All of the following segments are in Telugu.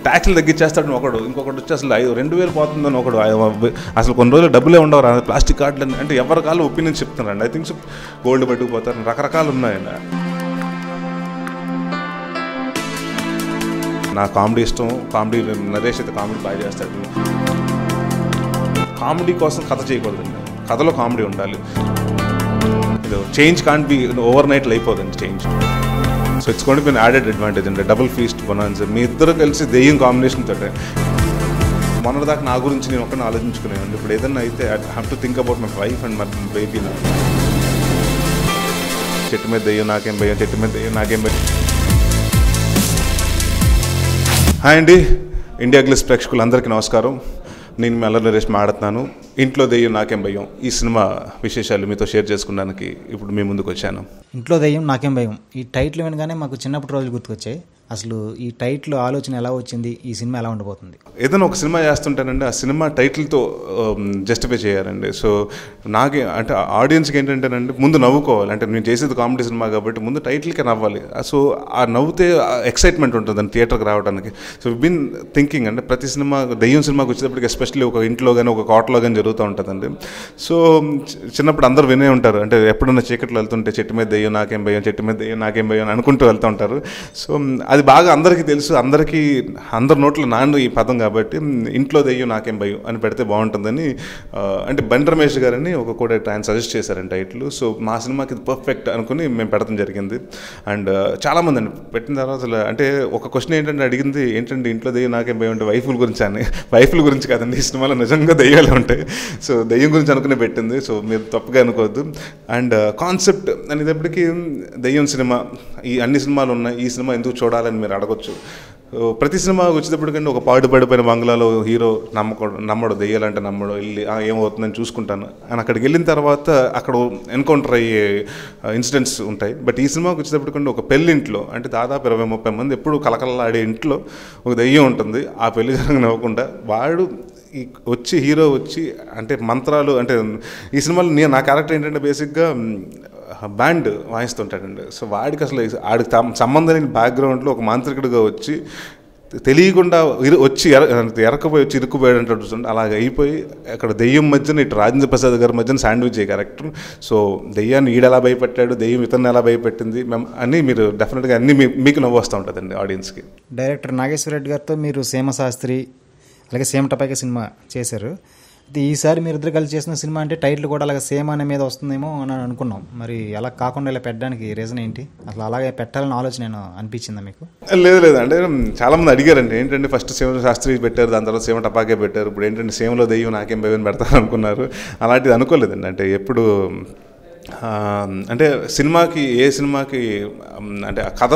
ట్యాక్స్లు తగ్గించేస్తాడని ఒకడు, ఇంకొకటి వచ్చి అసలు 2000 పోతుందని ఒకడు, అసలు కొన్ని రోజులు డబ్బులే ఉండవు ప్లాస్టిక్ కార్డులు అంటే ఎవరి కాళ్ళు ఒపీనియన్స్ చెప్తున్నారండి. ఐ థింక్ గోల్డ్ పట్టుకుపోతారు, రకరకాలు ఉన్నాయండి. నా కామెడీ ఇష్టం, కామెడీ నరేష్ అయితే కామెడీ బాగా చేస్తాడు. కామెడీ కోసం కథ చేయకూడదండి, కథలో కామెడీ ఉండాలి. చేంజ్ కాంట్ బి ఓవర్ నైట్లో అయిపోదండి change. So it's going to be added advantage అండి, డబుల్ ఫీస్ట్ బొనాన్సా. మీ ఇద్దరు కలిసి దెయ్యం కాంబినేషన్ తోటే. మొన్నటిదాకా నా గురించి నేను ఒక్కడిని ఆలోచించుకునేవాడిని. ఇప్పుడు ఏదన్నా అయితే I have to think about my wife and my baby. నా చెట్టు మీద దెయ్యం నాకేం భయం, చెట్టు మీద దెయ్యం నాకేం భయం. హాయ్ అండి, ఇండియా గ్లిస్ ప్రేక్షకులందరికీ నమస్కారం. నేను మీ అల్లరి నరేష్ మాట్లాడుతున్నాను. ఇంట్లో దెయ్యం నాకేం భయం ఈ సినిమా విశేషాలు మీతో షేర్ చేసుకోవడానికి ఇప్పుడు మీ ముందుకు వచ్చాను. ఇంట్లో దెయ్యం నాకేం భయం ఈ టైటిల్ వినగానే మాకు చిన్నప్పటి రోజులు గుర్తుకొచ్చాయి. అసలు ఈ టైటిల్ ఆలోచన ఎలా వచ్చింది, ఈ సినిమా ఎలా ఉండబోతుంది? ఏదైనా ఒక సినిమా చేస్తుంటానండి, ఆ సినిమా టైటిల్తో జస్టిఫై చేయాలండి. సో నాకే అంటే ఆడియన్స్కి ఏంటంటేనండి, ముందు నవ్వుకోవాలి. అంటే నేను చేసేది కామెడీ సినిమా కాబట్టి ముందు టైటిల్కే నవ్వాలి. సో ఆ నవ్వుతే ఎక్సైట్మెంట్ ఉంటుందండి థియేటర్కి రావడానికి. సో బిన్ థింకింగ్ అంటే ప్రతి సినిమా దెయ్యం సినిమాకి వచ్చేటప్పటికి ఎస్పెషల్లీ ఒక ఇంట్లో కానీ ఒక కోటలో కానీ జరుగుతూ ఉంటుందండి. సో చిన్నప్పుడు అందరూ వినే ఉంటారు, అంటే ఎప్పుడన్నా చీకట్లో వెళ్తుంటే చెట్టు మీద దెయ్యం నాకేం భయం, చెట్టు మీద దెయ్యం నాకేం భయం అని అనుకుంటూ వెళ్తూ ఉంటారు. సో అది బాగా అందరికీ తెలుసు, అందరి నోట్లో నాన్న ఈ పదం కాబట్టి ఇంట్లో దెయ్యం నాకేం భయం అని పెడితే బాగుంటుందని అంటే బండి రమేష్ గారని ఒక కూడా ఆయన సజెస్ట్ చేశారండి టైటిల్. సో మా సినిమాకి ఇది పర్ఫెక్ట్ అనుకుని మేము పెడతాం జరిగింది. అండ్ చాలామంది అండి పెట్టిన తర్వాత అంటే ఒక క్వశ్చన్ ఏంటంటే అడిగింది, ఏంటంటే ఇంట్లో దెయ్యం నాకేం భయం అంటే వైఫుల గురించి అని. వైఫుల గురించి కాదండి, ఈ సినిమాలో నిజంగా దెయ్యాలు ఉంటాయి. సో దెయ్యం గురించి అనుకునే పెట్టింది. సో మీరు తప్పుగా అనుకోవద్దు. అండ్ కాన్సెప్ట్ అనేటప్పటికీ దెయ్యం సినిమా, ఈ అన్ని సినిమాలు ఉన్నాయి, ఈ సినిమా ఎందుకు చూడాలని మీరు అడగొచ్చు. ప్రతి సినిమా వచ్చేటప్పటికంటే ఒక పాడుపడిపోయిన బంగ్లాలో హీరో నమ్మడు, దెయ్యాలంటే నమ్మడు, వెళ్ళి ఏమవుతుందని చూసుకుంటాను అని అక్కడికి వెళ్ళిన తర్వాత అక్కడ ఎన్కౌంటర్ అయ్యే ఇన్సిడెంట్స్ ఉంటాయి. బట్ ఈ సినిమాకి వచ్చేటప్పటికంటే ఒక పెళ్ళింట్లో అంటే దాదాపు 20-30 మంది ఎప్పుడు కలకలలాడే ఇంట్లో ఒక దెయ్యం ఉంటుంది. ఆ పెళ్లి జరగనివ్వకుండా వాడు హీరో వచ్చి అంటే మంత్రాలు అంటే ఈ సినిమాలో నా క్యారెక్టర్ ఏంటంటే బేసిక్గా బ్యాండ్ వాయిస్తుంటాడండి. సో వాడికి అసలు వాడికి సంబంధం లేని బ్యాక్గ్రౌండ్లో ఒక మాంత్రికుడిగా వచ్చి తెలియకుండా ఎరకపోయి వచ్చి ఇరుక్కుపోయాడు అంటాడు. అలాగ అయిపోయి అక్కడ దెయ్యం మధ్యన ఇటు రాజేంద్ర ప్రసాద్ గారి మధ్యన శాండ్విచ్ అయ్యే క్యారెక్టర్. సో దెయ్యాన్ని ఈడెలా భయపెట్టాడు, దెయ్యం ఇతన్ని ఎలా భయపెట్టింది అని మీరు డెఫినెట్గా అన్నీ మీకు నవ్వు వస్తూ ఉంటుందండి ఆడియన్స్కి. డైరెక్టర్ నాగేశ్వర రెడ్డి గారితో మీరు సీమశాస్త్రి అలాగే సేమ్ టపాకే సినిమా చేశారు. ఈసారి మీరు ఇద్దరు కలిసి చేసిన సినిమా అంటే టైటిల్ కూడా అలాగే సేమ్ అనే మీద వస్తుందేమో అని అనుకున్నాం. మరి అలా కాకుండా ఇలా పెట్టడానికి రీజన్ ఏంటి? అసలు అలాగే పెట్టాలని ఆలోచన అనిపించిందా మీకు? లేదు అంటే చాలామంది అడిగారండి, ఏంటంటే ఫస్ట్ సేమ శాస్త్రి పెట్టారు, దాని తర్వాత సేమ టపాకే పెట్టారు, ఇప్పుడు ఏంటంటే సేమలో దెయ్యం నాకేం భయం పెడతారు అనుకున్నారు. అలాంటిది అనుకోలేదండి. అంటే ఎప్పుడు అంటే ఏ సినిమాకి అంటే ఆ కథ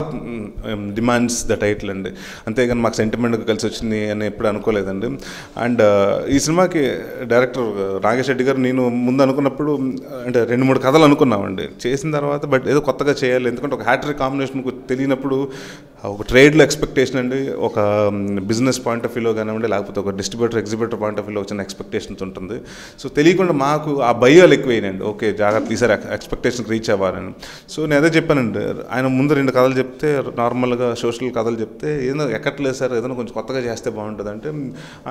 డిమాండ్స్ ద టైటిల్ అండి, అంతేగాని మాకు సెంటిమెంట్గా కలిసి వచ్చింది అని ఎప్పుడు అనుకోలేదండి. అండ్ ఈ సినిమాకి డైరెక్టర్ నాగేష్ రెడ్డి గారు నేను ముందు అనుకున్నప్పుడు అంటే 2-3 కథలు అనుకున్నామండి చేసిన తర్వాత. బట్ ఏదో కొత్తగా చేయాలి, ఎందుకంటే ఒక హ్యాట్రిక్ కాంబినేషన్ తెలియనప్పుడు ఒక ట్రేడ్లో ఎక్స్పెక్టేషన్ అండి, ఒక బిజినెస్ పాయింట్ ఆఫ్ వ్యూలో కానివ్వండి, లేకపోతే ఒక డిస్ట్రిబ్యూటర్ ఎగ్జిబ్యూటర్ పాయింట్ ఆఫ్ వ్యూలో వచ్చిన ఎక్స్పెక్టేషన్స్ ఉంటుంది. సో తెలియకుండా మాకు ఆ భయాలు ఎక్కువైనాయండి. ఓకే జాగ్రత్త ఈసారి ఎక్స్పెక్టేషన్కి రీచ్ అవ్వాలని. సో నేను అదే చెప్పానండి, ఆయన ముందు 2 కథలు చెప్తే నార్మల్గా సోషల్ కథలు చెప్తే ఏదైనా ఎక్కట్లేదు సార్, ఏదైనా కొంచెం కొత్తగా చేస్తే బాగుంటుంది అంటే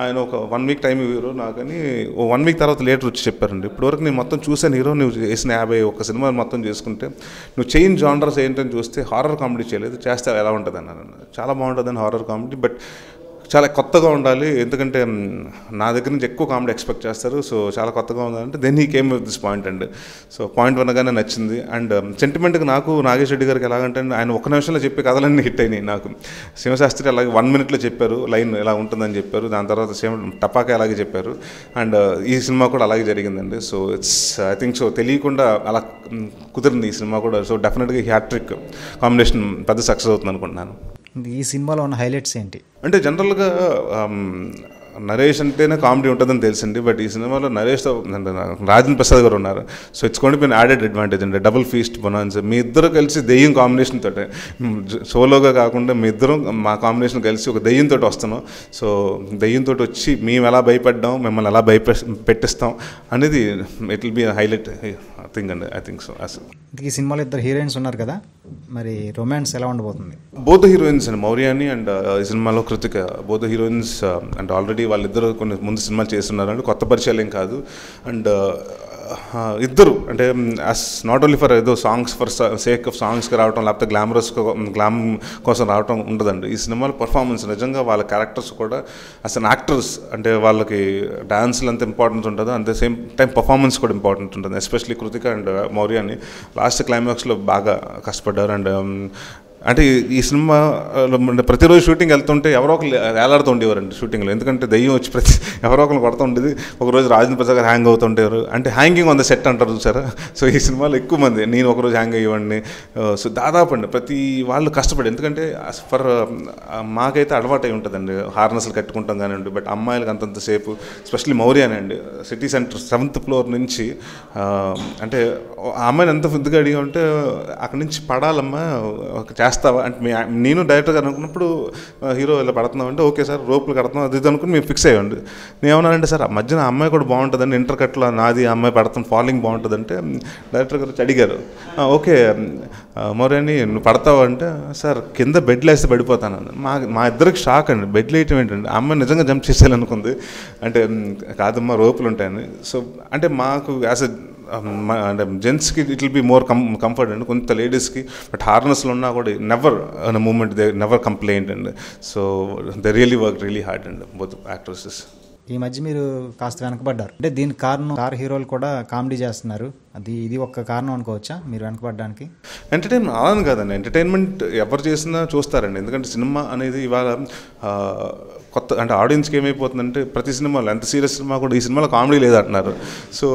ఆయన ఒక 1 వీక్ టైం ఇవ్వరు నాకని 1 వీక్ తర్వాత లేటర్ వచ్చి చెప్పారండి. ఇప్పటివరకు నేను మొత్తం చూసాను హీరో, నువ్వు చేసిన 51 సినిమాలు మొత్తం చేసుకుంటే నువ్వు చేంజ్ జానర్స్ ఏంటని చూస్తే హారర్ కామెడీ చేయలేదు, చేస్తే ఎలా ఉంటుంది అన్నాను. చాలా బాగుంటుందని హారర్ కామెడీ, బట్ చాలా కొత్తగా ఉండాలి, ఎందుకంటే నా దగ్గర నుంచి ఎక్కువ కామెడీ ఎక్స్పెక్ట్ చేస్తారు. సో చాలా కొత్తగా ఉండాలంటే then he came with this point అండి. సో పాయింట్ వినగానే నచ్చింది. అండ్ సెంటిమెంట్గా నాకు నాగేష్ రెడ్డి గారికి ఎలాగంటే ఆయన 1 నిమిషంలో చెప్పే కథలన్నీ హిట్ అయినాయి. నాకు శివశాస్త్రి అలాగే 1 మినిట్లో చెప్పారు, లైన్ ఎలా ఉంటుందని చెప్పారు, దాని తర్వాత టపాకా అలాగే చెప్పారు. అండ్ ఈ సినిమా కూడా అలాగే జరిగిందండి. So it's I think so తెలియకుండా అలా కుదిరింది ఈ సినిమా కూడా. సో డెఫినెట్గా హ్యాట్రిక్ కాంబినేషన్ పెద్ద సక్సెస్ అవుతుంది అనుకుంటున్నాను. ఈ సినిమాలో ఉన్న హైలైట్స్ ఏంటి? అంటే జనరల్గా నరేష్ అంటేనే కామెడీ ఉంటుందని తెలిసింది, బట్ ఈ సినిమాలో నరేష్తో రాజేంద్ర ప్రసాద్ గారు ఉన్నారు. So it's going to be an added advantage అండి, డబుల్ ఫీస్ట్ బొనాన్సా. మీ ఇద్దరు కలిసి దెయ్యం కాంబినేషన్ తోటే, సోలోగా కాకుండా మీ ఇద్దరం మా కాంబినేషన్ కలిసి ఒక దెయ్యంతో వస్తున్నాం. సో దెయ్యంతో వచ్చి మేము ఎలా భయపడ్డాం, మిమ్మల్ని ఎలా పెట్టిస్తాం అనేది it will be highlight thing అండి. I think so. అసలు ఈ సినిమాలో ఇద్దరు హీరోయిన్స్ ఉన్నారు కదా, మరి రొమాన్స్ ఎలా ఉండబోతుంది? బోత్ హీరోయిన్స్ అండి, మౌర్యాని అండ్ ఈ సినిమాలో Krittika, both heroines. And already వాళ్ళిద్దరు కొన్ని ముందు సినిమాలు చేస్తున్నారు అండి, కొత్త పరిచయాలు ఏం కాదు. అండ్ ఇద్దరు అంటే నాట్ ఓన్లీ ఫర్ ఏదో సాంగ్స్ ఫర్ సేక్ ఆఫ్ సాంగ్స్కి రావటం, లేకపోతే గ్లామ్ కోసం రావటం ఉండదండి. ఈ సినిమాలో పర్ఫార్మెన్స్ నిజంగా వాళ్ళ క్యారెక్టర్స్ కూడా అసలు యాక్టర్స్ అంటే వాళ్ళకి డాన్స్లు అంత ఇంపార్టెన్స్ ఉంటుందో అంతే సేమ్ టైం పర్ఫార్మెన్స్ కూడా ఇంపార్టెంట్ ఉంటుంది. ఎస్పెషలీ కృతిక అండ్ మౌర్యాని లాస్ట్ క్లైమాక్స్లో బాగా కష్టపడ్డారు. అండ్ అంటే ఈ సినిమా ప్రతిరోజు షూటింగ్ వెళ్తుంటే ఎవరో ఒకరు వేలాడుతూ ఉండేవారండి షూటింగ్లో, ఎందుకంటే దయ్యం వచ్చి ఎవరో ఒకరు కొడుతూ ఉండేది. ఒకరోజు రాజేంద్ర ప్రసాద్ గారు హ్యాంగ్ అవుతుంటారు, అంటే హ్యాంగింగ్ ఆన్ ద సెట్ అంటారు చూసారా. సో ఈ సినిమాలో ఎక్కువ మంది, నేను ఒకరోజు హ్యాంగ్ అయ్యేవాడిని. సో దాదాపు అండి ప్రతి వాళ్ళు కష్టపడి, ఎందుకంటే ఫర్ మాకైతే అలవాటు అయి ఉంటుందండి హార్నెస్లు కట్టుకుంటాం కానివ్వండి, బట్ అమ్మాయిలకు అంతంతసేపు ఎస్పెషల్లీ మౌర్యాని అండి సిటీ సెంటర్ 7th floor నుంచి అంటే ఆ అమ్మాయిని ఎంత ఫుద్దుగా అడిగా ఉంటే అక్కడి నుంచి పడాలమ్మా చేస్తావా అంటే నేను డైరెక్టర్ గారు అనుకున్నప్పుడు హీరో ఇలా పడుతున్నాం అంటే ఓకే సార్ రోపులు కడుతున్నాం అది ఇది అనుకుని మేము ఫిక్స్ అయ్యండి. నేను ఏమన్నానంటే సార్ ఆ మధ్యన ఆ అమ్మాయి కూడా బాగుంటుందండి, ఇంటర్ కట్లో నాది ఆ అమ్మాయి పడతాం ఫాలోయింగ్ బాగుంటుందంటే డైరెక్టర్ గారు అడిగారు ఓకే మౌర్యాని నువ్వు పడతావు అంటే సార్ కింద బెడ్లు వేస్తే పడిపోతాను. మా ఇద్దరికి షాక్ అండి, బెడ్లు వేయటం ఏంటండి, ఆ అమ్మాయి నిజంగా జంప్ చేసేయాలనుకుంది. అంటే కాదమ్మా రోపులు ఉంటాయని. సో అంటే మాకు యాజ్ అంటే జెంట్స్కి it will be more comfort అండి, కొంత లేడీస్కి. బట్ హార్నెస్లో ఉన్నా కూడా never an moment they never complaint అండి. So they really work really hard అండి బోత్ యాక్ట్రెసెస్. ఈ మధ్య మీరు కాస్త వెనకబడ్డారు, అంటే దీనికి కారణం స్టార్ హీరోలు కూడా కామెడీ చేస్తున్నారు, ఇది ఒక్క కారణం అనుకోవచ్చా మీరు వెనకబడ్డానికి? ఎంటర్టైన్మెంట్ అలాని కాదండి, ఎంటర్టైన్మెంట్ ఎవరు చేసినా చూస్తారండి. ఎందుకంటే సినిమా అనేది ఇవాళ కొత్త అంటే ఆడియన్స్కి ఏమైపోతుందంటే ప్రతి సినిమాలో ఎంత సీరియస్ సినిమా కూడా ఈ సినిమాలో కామెడీ లేదంటున్నారు. సో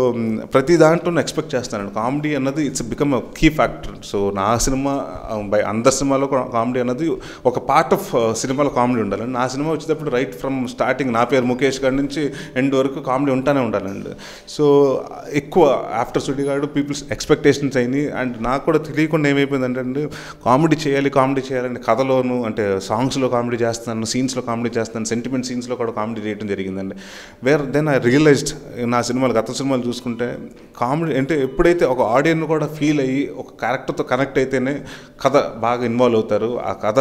ప్రతి దాంట్లో ఎక్స్పెక్ట్ చేస్తానండి కామెడీ అన్నది it's become a key factor. So నా సినిమా బై అందరి సినిమాలో కామెడీ అన్నది ఒక పార్ట్ ఆఫ్ సినిమాలో కామెడీ ఉండాలండి. నా సినిమా వచ్చేటప్పుడు రైట్ ఫ్రమ్ స్టార్టింగ్ నా పేరు ముఖేష్ గారి నుంచి ఎండ్ వరకు కామెడీ ఉంటానే ఉండాలండి. సో ఎక్కువ ఆఫ్టర్ సుడిగాడు పీపుల్స్ ఎక్స్పెక్టేషన్స్ అయినాయి. అండ్ నాకు కూడా తెలియకుండా ఏమైపోయిందంటే అండి కామెడీ చేయాలని కథలోను అంటే సాంగ్స్లో కామెడీ చేస్తున్నాను, సీన్స్లో కామెడీ చేస్తున్నాను, సెంటిమెంట్ సీన్స్లో కూడా కామెడీ చేయడం జరిగిందండి. దెన్ ఐ రియలైజ్డ్ నా సినిమాలు గత సినిమాలు చూసుకుంటే కామెడీ అంటే ఎప్పుడైతే ఒక ఆడియన్ కూడా ఫీల్ అయ్యి ఒక క్యారెక్టర్తో కనెక్ట్ అయితేనే కథ బాగా ఇన్వాల్వ్ అవుతారు, ఆ కథ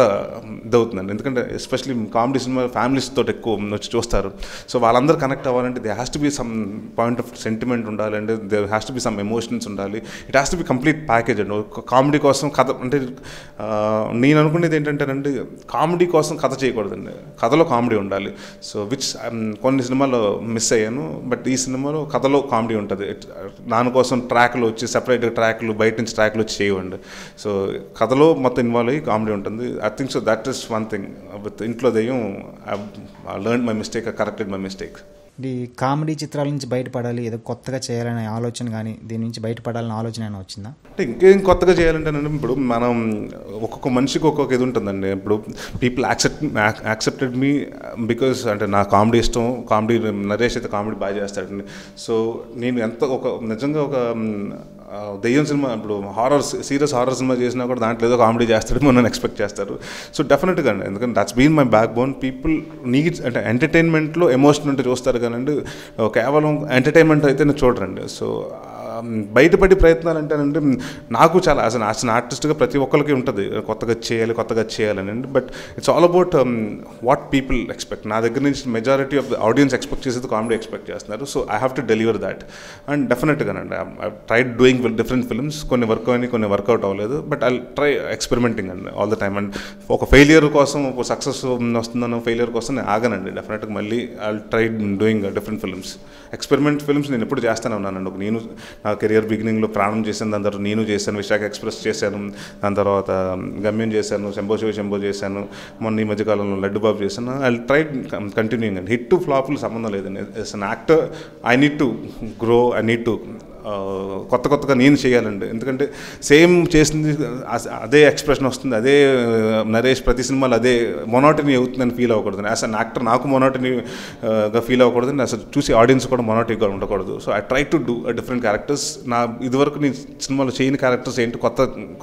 ఇదవుతుందండి. ఎందుకంటే ఎస్పెషలీ కామెడీ సినిమా ఫ్యామిలీస్తో ఎక్కువ వచ్చి చూస్తారు. సో వాళ్ళందరూ కనెక్ట్ అవ్వాలంటే they has to be some point of sentiment ఉండాలండి, they has to be some emotions ఉండాలి, it has to be complete package అండి. కామెడీ కోసం కథ అంటే నేను అనుకునేది ఏంటంటేనండి కామెడీ కోసం కథ చేయకూడదండి, కథలో కామెడీ ఉండాలి. సో విచ్ కొన్ని సినిమాల్లో మిస్ అయ్యాను, బట్ ఈ సినిమాలో కథలో కామెడీ ఉంటుంది. దానికోసం ట్రాక్లు వచ్చి సపరేట్గా ట్రాక్లు బయట నుంచి ట్రాక్లు వచ్చి చేయవండి. సో కథలో మొత్తం ఇన్వాల్వ్ అయ్యి కామెడీ ఉంటుంది. I think so that is one thing with ఇంట్లో దెయ్యం. I learn my mistake, I corrected my mistake. ఈ కామెడీ చిత్రాల నుంచి బయటపడాలి, ఏదో కొత్తగా చేయాలనే ఆలోచన కానీ దీని నుంచి బయటపడాలనే ఆలోచన ఏమైనా వచ్చిందా? అంటే ఇంకేం కొత్తగా చేయాలంటేనండి ఇప్పుడు మనం ఒక్కొక్క మనిషికి ఒక్కొక్క ఇది ఉంటుందండి. ఇప్పుడు పీపుల్ యాక్సెప్టెడ్ మీ బికాజ్ అంటే నా కామెడీ ఇష్టం, కామెడీ నరేష్ అయితే కామెడీ బాగా చేస్తాడండి. సో నేను ఎంత నిజంగా ఒక దెయ్యం సినిమా ఇప్పుడు సీరియస్ హారర్ సినిమా చేసినా కూడా దాంట్లో ఏదో కామెడీ చేస్తాడేమో నన్ను ఎక్స్పెక్ట్ చేస్తారు. సో డెఫినెట్గా అండి, ఎందుకంటే that's been my backbone. People needs అంటే ఎంటర్టైన్మెంట్లో ఎమోషన్ ఉంటే చూస్తారు కానండి, కేవలం ఎంటర్టైన్మెంట్ అయితే చూడరండి. సో బయటపడి ప్రయత్నాలు అంటేనండి నాకు చాలా అసలు ఆర్టిస్ట్గా ప్రతి ఒక్కరికి ఉంటుంది కొత్తగా చేయాలని అండి. But it's all about what people expect. నా దగ్గర నుంచి majority of the audience expect చేసేది కామెడీ ఎక్స్పెక్ట్ చేస్తున్నారు. So I have to deliver that. And డెఫినెట్గానండి I tried doing with different films, కొన్ని వర్క్ అయినాయి, కొన్ని వర్కౌట్ అవ్వలేదు. బట్ ఐ ట్రై ఎక్స్పెరిమెంటింగ్ అండి ఆల్ ద టైమ్. అండ్ ఒక ఫెయిలియర్ కోసం ఒక సక్సెస్ వస్తుందన్న ఫెయిలియర్ కోసం నేను ఆగనండి. డెఫినెట్గా మళ్ళీ I try doing different films, experiment films నేను ఎప్పుడు చేస్తూనే ఉన్నానండి. ఒక నేను నా కెరియర్ బిగినింగ్లో ప్రాణం చేశాను, దాని తర్వాత నేను చేశాను, విశాఖ ఎక్స్ప్రెస్ చేశాను, దాని తర్వాత గమ్యం చేశాను, శంభో చేశాను, మొన్న ఈ మధ్యకాలంలో లడ్డు బాబు చేశాను. ఐ ట్రై కంటిన్యూయింగ్ అండి. హిట్ టు ఫ్లాప్లు సంబంధం లేదండి. As an actor I need to grow, I need to కొత్తగా నేను చేయాలండి. ఎందుకంటే సేమ్ చేసింది అదే ఎక్స్ప్రెషన్ వస్తుంది, అదే నరేష్ ప్రతి సినిమాలో అదే మొనాటనీ అవుతుందని ఫీల్ అవ్వకూడదు. యాజ్ అన్ యాక్టర్ నాకు మొనాటనీగా ఫీల్ అవ్వకూడదు, అసలు చూసి ఆడియన్స్ కూడా మొనాటనీగా ఉండకూడదు. So I try to do different characters. నా ఇదివరకు నేను సినిమాలో చేయని క్యారెక్టర్స్ ఏంటి,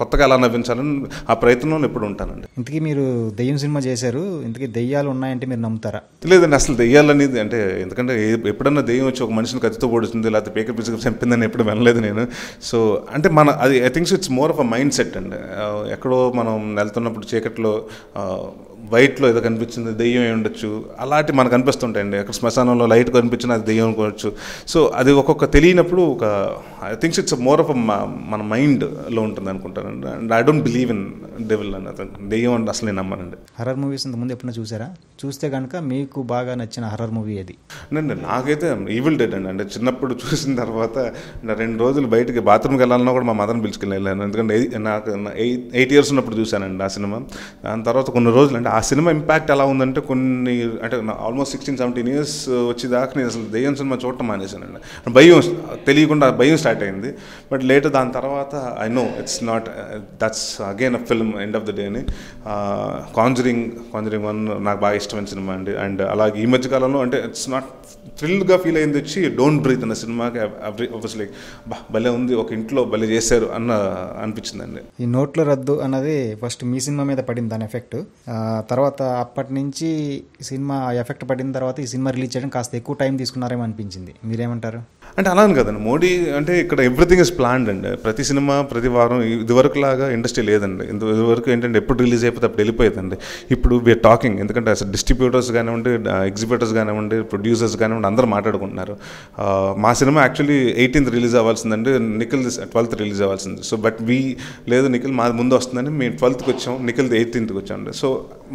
కొత్తగా ఎలా నవ్వించాలని ఆ ప్రయత్నంలో ఎప్పుడు ఉంటానండి. ఇంతకీ మీరు దెయ్యం సినిమా చేశారు, ఇంతకీ దెయ్యాలు ఉన్నాయంటే మీరు నమ్ముతారా? లేదండి, అసలు దెయ్యాలనేది అంటే ఎందుకంటే ఎప్పుడన్నా దెయ్యం వచ్చి ఒక మనిషిని కత్తితో పొడుస్తుంది లేకపోతే పేక పిసికి చంపిందని ఎప్పుడు వినలేదు నేను. సో అంటే అది I thinks it's more of a mind set అండి. ఎక్కడో మనం వెళ్తున్నప్పుడు చీకట్లో వైట్లో ఏదో కనిపించింది, దెయ్యం అయి ఉండొచ్చు, అలాంటి మనకు అనిపిస్తుంటాయండి. అక్కడ శ్మశానంలో లైట్ కనిపించిన అది దెయ్యం అనుకోవచ్చు. సో అది ఒక్కొక్క తెలియనప్పుడు I thinks it's more of మన మైండ్లో ఉంటుంది అనుకుంటానండి. And I don't believe in devil అన్నది, దెయ్యం అంటే అసలు నేను నమ్మనండి. హర్రర్ మూవీస్ ఇంతకుముందు ఎప్పుడైనా చూసారా? చూస్తే కనుక మీకు బాగా నచ్చిన హర్రర్ మూవీ ఏది? నాకైతే ఈవిల్ డెడ్ అండి. అంటే చిన్నప్పుడు చూసిన తర్వాత 2 రోజులు బయటికి బాత్రూమ్కి వెళ్ళాలన్నా కూడా మా మదర్ని పిలుచుకుని వెళ్ళాను. ఎందుకంటే నాకు 8 years ఉన్నప్పుడు చూశానండి ఆ సినిమా. దాని తర్వాత కొన్ని రోజులు అంటే ఆ సినిమా ఇంపాక్ట్ ఎలా ఉందంటే అంటే ఆల్మోస్ట్ 16-17 years వచ్చేదాకా నేను అసలు దెయ్యం సినిమా చూడటం మానేశానండి. భయం తెలియకుండా భయం స్టార్ట్ అయింది. బట్ లేటర్ దాని తర్వాత I know it's not, that's again a film end of the day అని. కాంజరింగ్ 1 నాకు బాగా ఇష్టమైన సినిమా అండి. అండ్ అలాగే ఈ మధ్యకాలంలో అంటే ఇట్స్ నాట్ థ్రిల్గా ఫీల్ అయింది వచ్చి డోంట్ బ్రీత్ అన్న సినిమాకి లైక్ భలే ఉంది, ఒక ఇంట్లో భలే చేశారు అనిపించిందండి. ఈ నోట్ల రద్దు అన్నది ఫస్ట్ మీ సినిమా మీద పడింది దాని ఎఫెక్ట్. తర్వాత అప్పటి నుంచి సినిమా ఎఫెక్ట్ పడిన తర్వాత ఈ సినిమా రిలీజ్ చేయడం కాస్త ఎక్కువ టైం తీసుకున్నారేమో అనిపించింది. మీరేమంటారు? అంటే అలానే కదండి, మోడీ అంటే ఇక్కడ ఎవ్రీథింగ్ ఇస్ ప్లాన్డ్ అండి. ప్రతి సినిమా ప్రతి వారం ఇదివరకు లాగా ఇండస్ట్రీ లేదండి. ఇదివరకు ఏంటంటే ఎప్పుడు రిలీజ్ అయిపోతే అప్పుడు వెళ్ళిపోయేదండి. ఇప్పుడు వీఆర్ టాకింగ్, ఎందుకంటే అసలు డిస్ట్రిబ్యూటర్స్ కానివ్వండి, ఎగ్జిబిటర్స్ కానివ్వండి, ప్రొడ్యూసర్స్ కానివ్వండి, అందరూ మాట్లాడుకుంటున్నారు. మా సినిమా యాక్చువల్లీ 18th రిలీజ్ అవ్వాల్సిందండి, నిఖిల్ 12th రిలీజ్ అవ్వాల్సింది. సో బట్ లేదు నిఖిల్ మాది ముందు వస్తుందని మేము 12th వచ్చాం, నిఖిల్ 18th వచ్చామండి. సో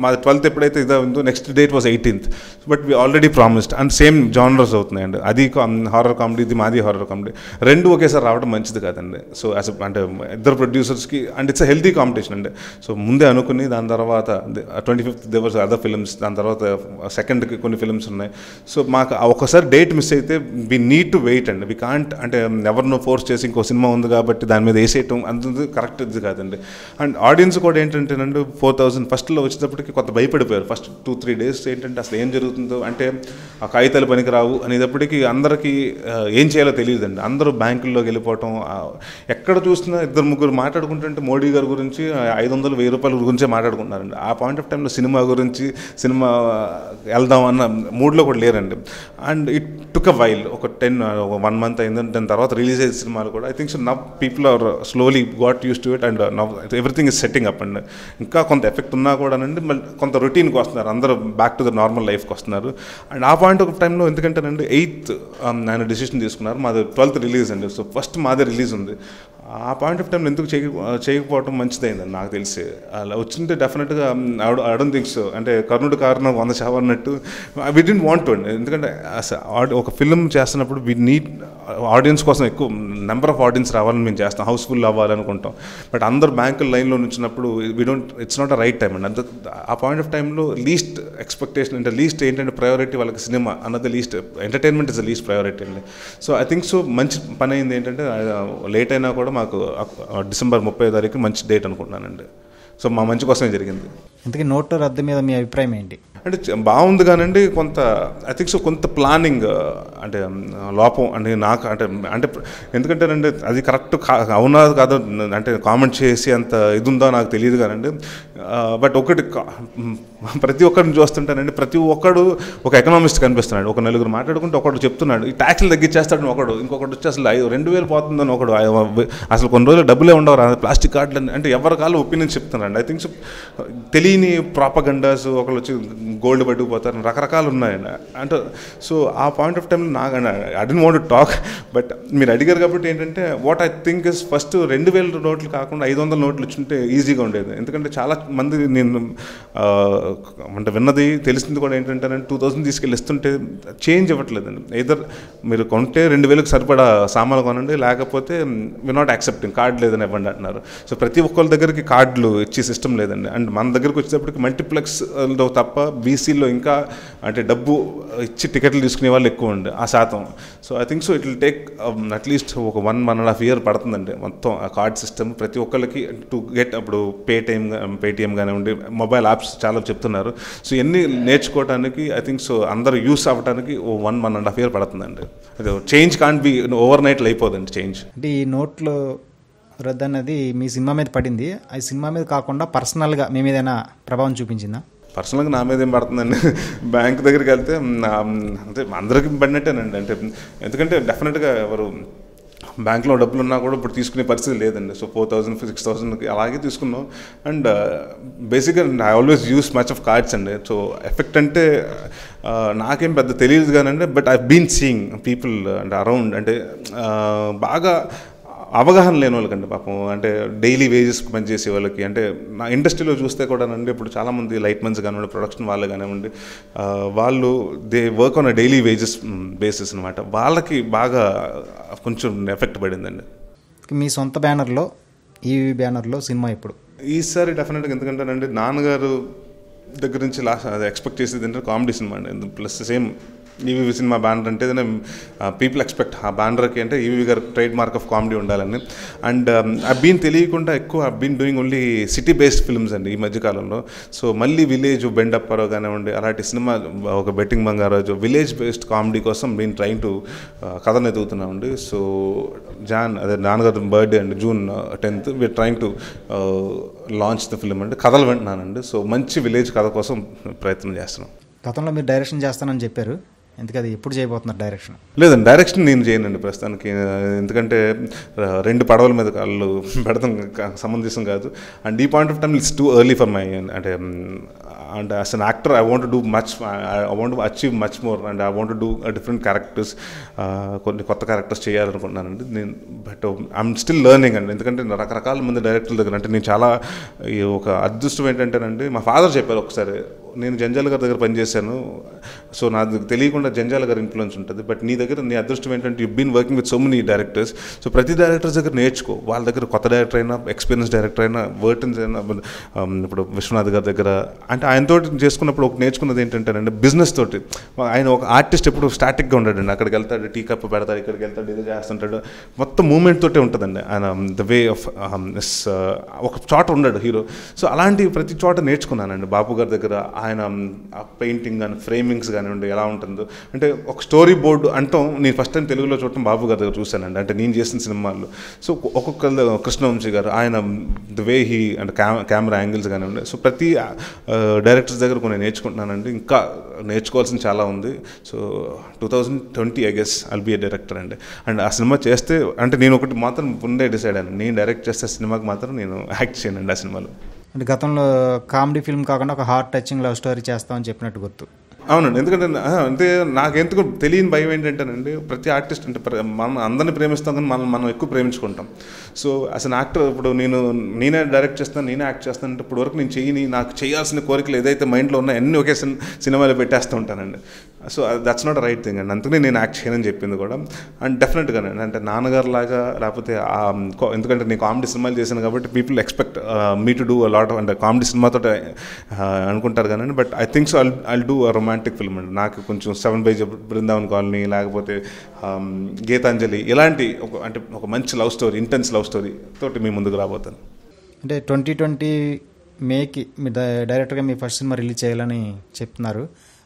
మాది 12th ఎప్పుడైతే ఇదో ఉందో next date was 18th. But we already promised. And same genres అవుతున్నాయండి. అది హారర్ కామెడీ, ఇది మాది హారర్ కామెడీ, రెండు ఒకేసారి రావడం మంచిది కాదండి. సో అంటే ఇద్దరు ప్రొడ్యూసర్స్కి and it's a healthy competition అండి. సో ముందే అనుకుని దాని తర్వాత 25th దేవర్ అదర్ ఫిల్మ్స్, దాని తర్వాత 2ndకి కొన్ని ఫిల్మ్స్ ఉన్నాయి. సో మాకు ఒకసారి డేట్ మిస్ అయితే వీ నీడ్ టు వెయిట్ అండి. వీ కాంట్ అంటే ఎవరినో ఫోర్స్ చేసి ఇంకో సినిమా ఉంది కాబట్టి దాని మీద వేసేయటం అంత కరెక్ట్ ఇది కాదండి. అండ్ ఆడియన్స్ కూడా ఏంటంటేనండి 4000 ఫస్ట్లో వచ్చేటప్పటికి కొంత భయపడిపోయారు. ఫస్ట్ 2-3 days ఏంటంటే అసలు ఏం జరుగుతుందో, అంటే ఆ కాగితాలు పనికి రావు అనేటప్పటికీ అందరికీ ఏం చేయాలో తెలియదండి. అందరూ బ్యాంకుల్లోకి వెళ్ళిపోవటం, ఎక్కడ చూసినా 2-3 మాట్లాడుకుంటుంటే మోడీ గారి గురించి 500-1000 రూపాయల గురించే మాట్లాడుకుంటున్నారండి. ఆ పాయింట్ ఆఫ్ టైంలో సినిమా గురించి, సినిమా వెళ్దాం అన్న మూడ్లో కూడా లేరండి. And it took a while, ఒక 1 month అయింది. దాని తర్వాత రిలీజ్ అయ్యే సినిమాలు కూడా I think so now people are slowly got used to it and now everything is setting up అండి. ఇంకా కొంత ఎఫెక్ట్ ఉన్నా కూడా అండి మళ్ళీ కొంత రొటీన్కి వస్తున్నారు, అందరూ బ్యాక్ టు ద నార్మల్ లైఫ్కి వస్తున్నారు. అండ్ ఆ పాయింట్ ఆఫ్ టైంలో ఎందుకంటేనండి 8th ఆయన డిసిషన్ తీసుకున్నారు, మాది 12th రిలీజ్ అండి. సో ఫస్ట్ మాదే రిలీజ్ ఉంది. ఆ పాయింట్ ఆఫ్ టైంలో ఎందుకు చేయకపోవడం మంచిదైందండి నాకు తెలిసి. అలా వచ్చింటే డెఫినెట్గా ఐ డోంట్ థింక్ సో, అంటే కర్ణుడు కారణం 100 చావు అన్నట్టు వి డిడ్ంట్ వాంట్ టు అండి. ఎందుకంటే ఒక ఫిల్మ్ చేస్తున్నప్పుడు వి నీడ్ ఆడియన్స్ కోసం ఎక్కువ నెంబర్ ఆఫ్ ఆడియన్స్ రావాలని మేము చేస్తాం, హౌస్ఫుల్ అవ్వాలనుకుంటాం. బట్ అందరు బ్యాంకుల లైన్లో నుంచినప్పుడు it's not a right time అండి. ఆ పాయింట్ ఆఫ్ టైంలో లీస్ట్ ఎక్స్పెక్టేషన్ అంటే లీస్ట్ ఏంటంటే ప్రయారిటీ వాళ్ళకి సినిమా అన్నది least, entertainment is the least priority అండి. సో ఐ థింక్ సో మంచి పని అయింది ఏంటంటే లేట్ అయినా కూడా మాకు December 30 మంచి డేట్ అనుకుంటున్నానండి. సో మా మంచి కోసమే జరిగింది. ఇంతకీ నోట్ల రద్దు మీద మీ అభిప్రాయం ఏంటి? అంటే బాగుంది కానండి, కొంత ఐ థింక్ సో కొంత ప్లానింగ్ అంటే లోపం అంటే నాకు అంటే ఎందుకంటేనండి అది కరెక్ట్ అవునా కాదో అంటే కామెంట్ చేసి అంత ఇది ఉందో నాకు తెలియదు కానండి. బట్ ఒకటి ప్రతి ఒక్కరిని చూస్తుంటానండి, ప్రతి ఒక్కడు ఒక ఎకనామిస్ట్ కనిపిస్తున్నాడు. ఒక నలుగురు మాట్లాడుకుంటే ఒకడు చెప్తున్నాడు ఈ ట్యాక్స్లు తగ్గించేస్తాడని ఒకడు, ఇంకొకటి వచ్చి అసలు 2000 పోతుందని ఒకడు, అసలు కొన్ని రోజులు డబ్బులే ఉండవు ప్లాస్టిక్ కార్డులు అంటే ఎవరి కాళ్ళు ఒపీనియన్స్ చెప్తున్నారండి. ఐ థింక్ సో తెలియని ప్రాపగండాస్, ఒకళ్ళు వచ్చి గోల్డ్ పట్టుకుపోతారు, రకరకాలు ఉన్నాయండి. అంటే సో ఆ పాయింట్ ఆఫ్ టైంలో నాకు I don't want to talk, but మీరు అడిగారు కాబట్టి ఏంటంటే what I think is first 2000 నోట్లు కాకుండా 500 నోట్లు వచ్చుంటే ఈజీగా ఉండేది. ఎందుకంటే చాలా మంది నేను అంటే విన్నది తెలిసింది కూడా ఏంటంటే 2000 తీసుకెళ్ళి ఇస్తుంటే చేంజ్ ఇవ్వట్లేదండి. ఏదర్ మీరు కొంటే 2000కి సరిపడా సామాన్లు కొనండి, లేకపోతే వి నాట్ యాక్సెప్టింగ్, కార్డు లేదని ఇవ్వండి అంటున్నారు. సో ప్రతి ఒక్కరి దగ్గరికి కార్డులు ఇచ్చే సిస్టమ్ లేదండి. అండ్ మన దగ్గరకు వచ్చేటప్పటికి మల్టీప్లెక్స్లో తప్ప బీసీలో ఇంకా అంటే డబ్బు ఇచ్చి టికెట్లు తీసుకునే వాళ్ళు ఎక్కువ ఉండే ఆ శాతం. So I think so it will take at least ఒక 1.5 year పడుతుందండి మొత్తం ఆ కార్డ్ సిస్టమ్ ప్రతి ఒక్కరికి టు గెట్. అప్పుడు పేటిఎం కానివ్వండి, మొబైల్ యాప్స్ చాలా చెప్తున్నారు. సో ఇవన్నీ నేర్చుకోవడానికి ఐ థింక్ సో అందరూ యూస్ అవ్వడానికి 1.5 year పడుతుందండి. అది చేంజ్ కాంట్ బి ఓవర్ నైట్లో అయిపోదండి చేంజ్. అంటే ఈ నోట్లో రద్దు అన్నది మీ సినిమా మీద పడింది, అది సినిమా మీద కాకుండా పర్సనల్గా మీ మీద ఏమైనా ప్రభావం చూపించిందా? పర్సనల్గా నా మీద ఏం పడుతుందండి, బ్యాంక్ దగ్గరికి వెళ్తే అంటే అందరికీ పడినట్టేనండి. అంటే ఎందుకంటే డెఫినెట్గా ఎవరు బ్యాంక్లో డబ్బులు ఉన్నా కూడా ఇప్పుడు తీసుకునే పరిస్థితి లేదండి. సో 4,000 6,000 అలాగే తీసుకున్నాం. అండ్ బేసిక్గా I always use much of cards అండి. సో ఎఫెక్ట్ అంటే నాకేం పెద్ద తెలియదు కానండి, but I been seeing people అంటే అరౌండ్ అంటే బాగా అవగాహన లేని వాళ్ళకండి పాపం, అంటే డైలీ వేజెస్ పనిచేసే వాళ్ళకి. అంటే నా ఇండస్ట్రీలో చూస్తే కూడా అండి ఇప్పుడు చాలామంది లైట్ మెన్స్ కానివ్వండి, ప్రొడక్షన్ వాళ్ళు కానివ్వండి, వాళ్ళు they work on daily wages basis అనమాట. వాళ్ళకి బాగా కొంచెం ఎఫెక్ట్ పడిందండి. మీ సొంత బ్యానర్లో, ఈవీ బ్యానర్లో సినిమా ఇప్పుడు ఈసారి డెఫినెట్గా ఎందుకంటేనండి నాన్నగారు దగ్గర నుంచి లాస్ట్ ఎక్స్పెక్ట్ చేసేది ఏంటంటే కామెడీ సినిమా అండి. Plus same EVV cinema banner అంటే పీపుల్ ఎక్స్పెక్ట్ ఆ బ్యానర్కి అంటే ఈవీవి గారు ట్రేడ్ మార్క్ ఆఫ్ కామెడీ ఉండాలని. అండ్ బీన్ తెలియకుండా ఎక్కువ been doing only city based films అండి ఈ మధ్యకాలంలో. సో మళ్ళీ విలేజ్ బెండప్పారావు కానివ్వండి, అలాంటి సినిమా ఒక betting Bangarraju village based comedy కోసం బీన్ ట్రైంగ్ టు కథను ఎదుగుతున్నామండి. సో అదే నాన్నగారు బర్త్డే అండి June 10th we're trying to launch the film అండి. కథలు వింటున్నానండి. సో మంచి విలేజ్ కథ కోసం ప్రయత్నం చేస్తున్నాం. గతంలో మీరు డైరెక్షన్ చేస్తానని చెప్పారు, ఎందుకది ఎప్పుడు చేయబోతున్నారు డైరెక్షన్? లేదండి, డైరెక్షన్ నేను చేయనండి ప్రస్తుతానికి. ఎందుకంటే 2 పడవల మీద కాళ్ళు పెడతాం సమంజసం కాదు. అండ్ ఈ point of time it's too early for my అంటే as an actor I want do much, I want achieve much more and I want do different characters, కొన్ని కొత్త క్యారెక్టర్స్ చేయాలనుకుంటున్నానండి నేను. బట్ ఐఎమ్ స్టిల్ లెర్నింగ్ అండి. ఎందుకంటే రకరకాల మంది డైరెక్టర్ల దగ్గర అంటే నేను చాలా ఒక అదృష్టం ఏంటంటేనండి, మా ఫాదర్ చెప్పారు ఒకసారి, నేను జంజాల గారి దగ్గర పనిచేశాను, సో నాకు తెలియకుండా జంజాల గారి ఇన్ఫ్లుయెన్స్ ఉంటుంది, బట్ నీ దగ్గర నీ అదృష్టం ఏంటంటే you been working with so many directors. So ప్రతి డైరెక్టర్స్ దగ్గర నేర్చుకో, వాళ్ళ దగ్గర కొత్త డైరెక్టర్ అయినా, ఎక్స్పీరియన్స్ డైరెక్టర్ అయినా, వర్టన్స్ అయినా, ఇప్పుడు విశ్వనాథ్ గారి దగ్గర అంటే ఆయనతో చేసుకున్నప్పుడు ఒక నేర్చుకున్నది ఏంటంటేనండి బిజినెస్ తోటి. ఆయన ఒక ఆర్టిస్ట్ ఎప్పుడు స్టాటిక్గా ఉండడండి, అక్కడికి వెళ్తాడు, టీ కప్ పెడతాడు, ఇక్కడికి వెళ్తాడు, ఇది చేస్తుంటాడు, మొత్తం మూమెంట్ తోటే ఉంటుందండి ఆయన ద వే ఆఫ్ ఒక చోట ఉండడు హీరో. సో అలాంటి ప్రతి చోట నేర్చుకున్నానండి బాబు గారి దగ్గర. ఆయన పెయింటింగ్ కానీ ఫ్రేమింగ్స్ కానివ్వండి ఎలా ఉంటుందో, అంటే ఒక స్టోరీ బోర్డు అంటాం నేను ఫస్ట్ టైం తెలుగులో చూడటం బాబు గారి దగ్గర చూశానండి, అంటే నేను చేసిన సినిమాల్లో. సో ఒక్కొక్క కృష్ణవంశీ గారు ఆయన ద వే హీ అంటే కెమెరా యాంగిల్స్ కానివ్వండి. సో ప్రతి డైరెక్టర్స్ దగ్గర కొన్ని నేర్చుకుంటున్నానండి, ఇంకా నేర్చుకోవాల్సింది చాలా ఉంది. So 2020 I guess I'll be A director అండి. అండ్ ఆ సినిమా చేస్తే అంటే నేను ఒకటి మాత్రం ముందే డిసైడ్ అయ్యాను, నేను డైరెక్ట్ చేస్తే సినిమాకి మాత్రం నేను యాక్ట్ చేయనండి ఆ సినిమాలో. అంటే గతంలో కామెడీ ఫిల్మ్ కాకుండా ఒక హార్ట్ టచింగ్ లవ్ స్టోరీ చేస్తామని చెప్పినట్టు గుర్తు. అవునండి, ఎందుకంటే అంటే నాకెందుకు తెలియని భయం ఏంటంటేనండి, ప్రతి ఆర్టిస్ట్ అంటే మనం అందరినీ ప్రేమిస్తాం కానీ మనం ఎక్కువ ప్రేమించుకుంటాం. సో యాజ్ అన్ యాక్టర్ ఇప్పుడు నేనే డైరెక్ట్ చేస్తాను, నేనే యాక్ట్ చేస్తాను అంటే ఇప్పుడు వరకు నేను చేయని నాకు చేయాల్సిన కోరికలు ఏదైతే మైండ్లో ఉన్నాయో అన్ని ఒకే సినిమాలో పెట్టేస్తూ ఉంటానండి. So that's not right thing అండి, అందుకనే నేను యాక్ట్ చేయనని చెప్పింది కూడా. అండ్ డెఫినెట్గానండి అంటే నాన్నగారు లాగా లేకపోతే ఎందుకంటే నేను కామెడీ సినిమాలు చేశాను కాబట్టి people expect me to do a lot అంటే కామెడీ సినిమాతో అనుకుంటారు కానీ, but I think so I'll do a romantic film అండి. నాకు కొంచెం 7 by బృందావన్ కాలనీ లేకపోతే గీతాంజలి ఇలాంటి ఒక మంచి love story, intense love story తోటి మీ ముందుకు రాబోతాను. అంటే 2020 మేకి మీ డైరెక్టర్గా మీ ఫస్ట్ సినిమా రిలీజ్ చేయాలని చెప్తున్నారు.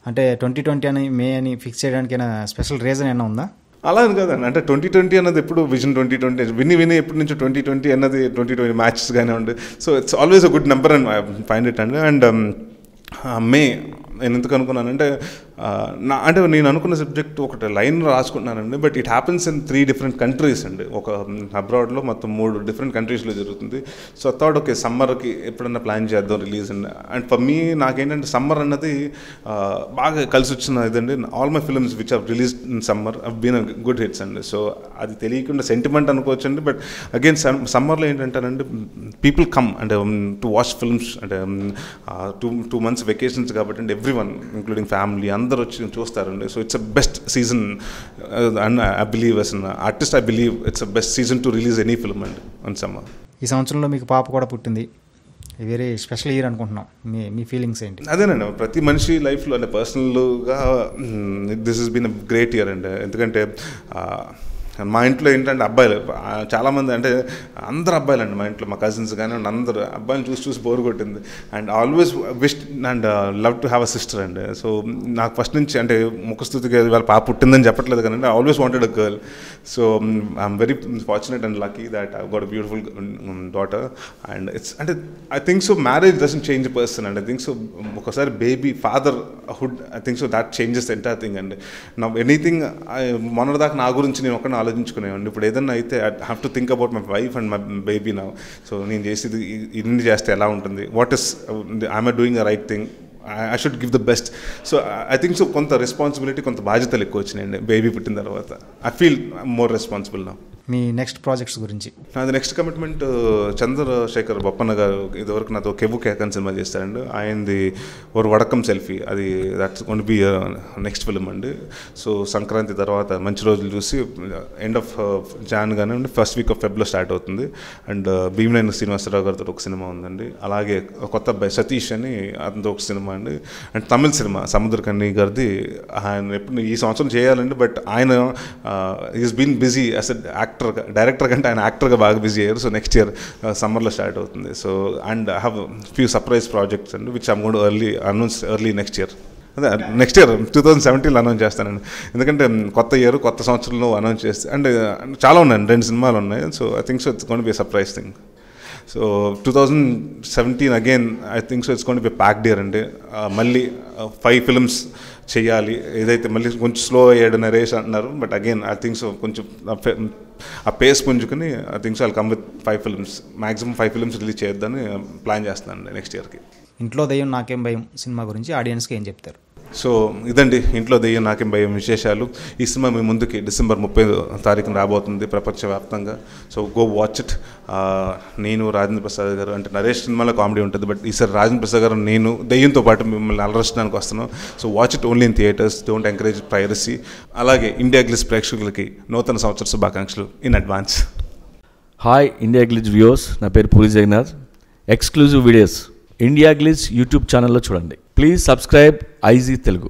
అంటే 2020 అని మే అని ఫిక్స్ చేయడానికి ఏమైనా స్పెషల్ రీజన్ ఏమైనా ఉందా? అలా అని కదండి, అంటే 2020 అన్నది ఎప్పుడు విజన్ 2020 విని ఎప్పటి నుంచి 2020 అన్నది 2020 మ్యాచెస్ కానీ ఉంది. So it's always a good number and find it అండి. అండ్ మే నేను ఎందుకు అనుకున్నానంటే అంటే నేను అనుకున్న సబ్జెక్ట్ ఒకటి లైన్ రాసుకుంటున్నానండి, but it happens in 3 different countries అండి. ఒక అబ్రాడ్లో మొత్తం 3 different countries జరుగుతుంది. సో థాట్ ఓకే సమ్మర్కి ఎప్పుడన్నా ప్లాన్ చేద్దాం రిలీజ్ అండి. అండ్ ఫర్ మీ నాకేంటంటే సమ్మర్ అన్నది బాగా కలిసి వచ్చిన ఇదండి. All my films which have release in summer have been good hits అండి. సో అది తెలియకుండా సెంటిమెంట్ అనుకోవచ్చు అండి, బట్ అగైన్ సమ్మర్లో ఏంటంటారంటే పీపుల్ కమ్ అంటే టు వాచ్ ఫిల్మ్స్ అంటే 2 months వెకేషన్స్ కాబట్టి అండి ఎవ్రీ వన్ ఇంక్లూడింగ్ ఫ్యామిలీ అందరూ వచ్చి చూస్తారండి. So it's a best season and I believe as an artist, I believe it's a best season to release any film అండి ఆన్ సమ్మర్. ఈ సంవత్సరంలో మీకు పాప కూడా పుట్టింది, వెరీ స్పెషల్ ఇయర్ అనుకుంటున్నాం. మీ ఫీలింగ్స్ ఏంటి? అదేనండి, ప్రతి మనిషి లైఫ్లో అంటే పర్సనల్గా this is been a great year అండి. ఎందుకంటే మా ఇంట్లో ఏంటంటే అబ్బాయిలు చాలామంది, అంటే అందరు అబ్బాయిలు అండి మా ఇంట్లో, మా కజిన్స్ కానీ అందరు అబ్బాయిని చూసి బోర్ కొట్టింది. And always wish and love to have a sister అండి. సో నాకు ఫస్ట్ నుంచి అంటే ముఖస్థుతిగా వాళ్ళ పాప పుట్టిందని చెప్పట్లేదు కానీ I always wanted a girl. So I'm very fortunate and lucky that I got a beautiful daughter. And it's అంటే I think so marriage doesn't change a person and I think so ఒకసారి baby fatherhood I think so that changes the entire thing అండి. నా ఎనీథింగ్ మొన్నటిదాకా నా గురించి నేను ఒక్కడిని ఆలోచించుకునేవాడిని. ఇప్పుడు ఏదన్నా అయితే I have to think about my wife and my baby now. So నేను చేసేది ఇన్ని చేస్తే ఎలా ఉంటుంది, what is I'm doing the right thing, I should give the best. So I think so కొంత రెస్పాన్సిబిలిటీ, కొంత బాధ్యతలు ఎక్కువ వచ్చినాయండి బేబీ పుట్టిన తర్వాత. I feel more responsible now. Me next projects గురించి? నాది నెక్స్ట్ కమిట్మెంట్ చంద్రశేఖర్ బొప్పన్న గారు ఇదివరకు నాతో కెవ్వు కేకన్ సినిమా చేస్తారండి. ఆయనది ఒక వడకం సెల్ఫీ, అది that's gone be next film అండి. సో సంక్రాంతి తర్వాత మంచి రోజులు చూసి ఎండ్ ఆఫ్ జాన్ కానివ్వండి ఫస్ట్ వీక్ ఆఫ్ ఫెబ్లో స్టార్ట్ అవుతుంది. అండ్ భీమనేని శ్రీనివాసరావు గారితో ఒక సినిమా ఉందండి. అలాగే కొత్త అబ్బాయి సతీష్ అని అతనితో ఒక సినిమా అండి. అండ్ తమిళ సినిమా సముద్రకన్య గారిది ఆయన ఎప్పుడు ఈ సంవత్సరం చేయాలండి. బట్ ఆయన is been busy as a director కంటే ఆయన యాక్టర్గా బాగా బిజీ అయ్యారు. సో నెక్స్ట్ ఇయర్ సమ్మర్లో స్టార్ట్ అవుతుంది. So and I have few surprise projects and which I'm going to announce early next year. అదే నెక్స్ట్ ఇయర్ 2017లో అనౌన్స్ చేస్తానండి. ఎందుకంటే కొత్త ఇయర్ కొత్త సంవత్సరంలో అనౌన్స్ చేస్తే అంటే చాలా ఉన్నాయండి, 2 సినిమాలు ఉన్నాయి. So I think so it's going to B a surprise thing. So 2017 again I think so it's going to B packed year అండి. మళ్ళీ 5 ఫిల్మ్స్ చేయాలి. ఏదైతే మళ్ళీ కొంచెం స్లో అయ్యాడు నరేష్ అంటున్నారు, but again I think so కొంచెం ఆ పేస్ పుంజుకుని I think so I'll come with 5 films, maximum 5 films release చేద్దామని ప్లాన్ చేస్తున్నాను నెక్స్ట్ ఇయర్కి. ఇంట్లో దెయ్యం నాకేం భయం సినిమా గురించి ఆడియన్స్కి ఏం చెప్తారు? సో ఇదండి ఇంట్లో దెయ్యం నాకేం భయం విశేషాలు. ఈ సినిమా మీ ముందుకి డిసెంబర్ 30 తారీఖున రాబోతుంది ప్రపంచవ్యాప్తంగా. So go watch it. నేను రాజేంద్ర ప్రసాద్ గారు, అంటే నరేష్ సినిమాలో కామెడీ ఉంటుంది, బట్ ఈసారి రాజేంద్ర ప్రసాద్ గారు నేను దెయ్యంతో పాటు మిమ్మల్ని అలరించడానికి వస్తున్నాం. So watch it only in theatres, don't encourage piracy. అలాగే ఇండియా గ్లిజ్ ప్రేక్షకులకి నూతన సంవత్సర శుభాకాంక్షలు in advance. Hi IndiaGlitz viewers, నా పేరు Puri Jagannadh. Exclusive videos IndiaGlitz YouTube ఛానల్లో చూడండి. Please subscribe IG Telugu.